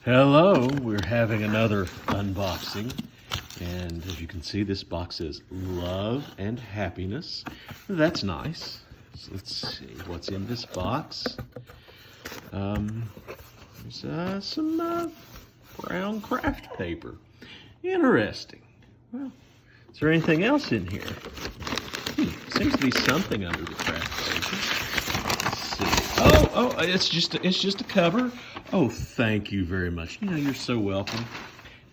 Hello, we're having another unboxing, and as you can see, this box says love and happiness. That's nice. So let's see what's in this box. There's some brown craft paper. Interesting. Well, is there anything else in here? Seems to be something under the craft paper. Let's see. Oh, it's just a cover. Oh, thank you very much. You know, you're so welcome.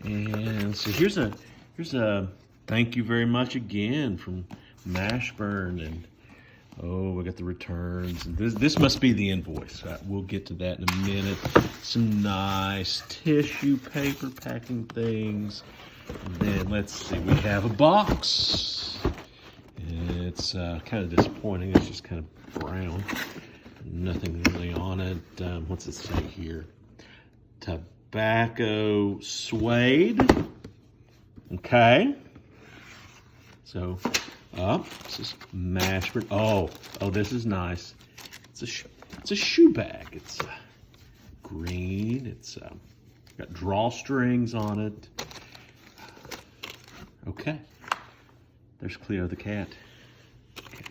And so here's a thank you very much again from Mashburn. And oh, we got the returns. And this must be the invoice. We'll get to that in a minute. Some nice tissue paper packing things. And then let's see, we have a box. It's kind of disappointing. It's just kind of brown. Nothing really on it. What's it say here? Tobacco suede. Okay. So, this is Mashburn. Oh, this is nice. It's a shoe bag. It's green. It's got drawstrings on it. Okay. There's Cleo the cat. Okay.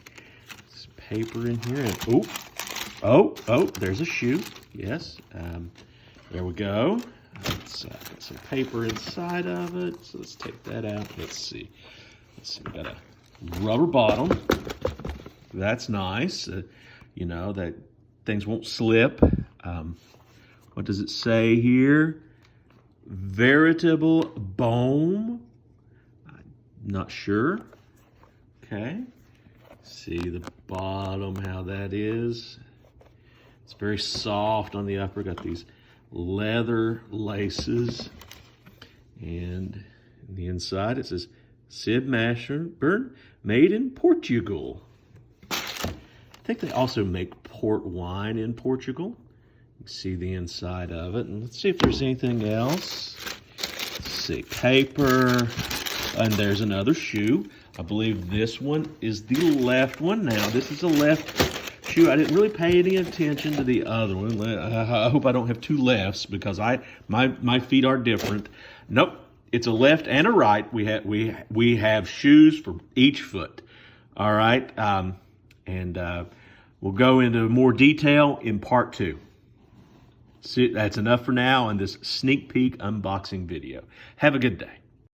There's paper in here. And, oh, there's a shoe. Yes. There we go. It's got some paper inside of it. So let's take that out. Let's see. We got a rubber bottom. That's nice. You know, that things won't slip. What does it say here? Veritable Bohm. Not sure. Okay. See the bottom, how that is. It's very soft on the upper. Got these leather laces. And in the inside it says Sid Mashburn, made in Portugal. I think they also make port wine in Portugal. You can see the inside of it. And let's see if there's anything else. Let's see, paper. And there's another shoe. I believe this one is the left one. Now, this is a left shoe. I didn't really pay any attention to the other one. I hope I don't have two lefts because my feet are different. Nope, it's a left and a right. We have shoes for each foot. All right, and we'll go into more detail in part 2. See, that's enough for now on this sneak peek unboxing video. Have a good day.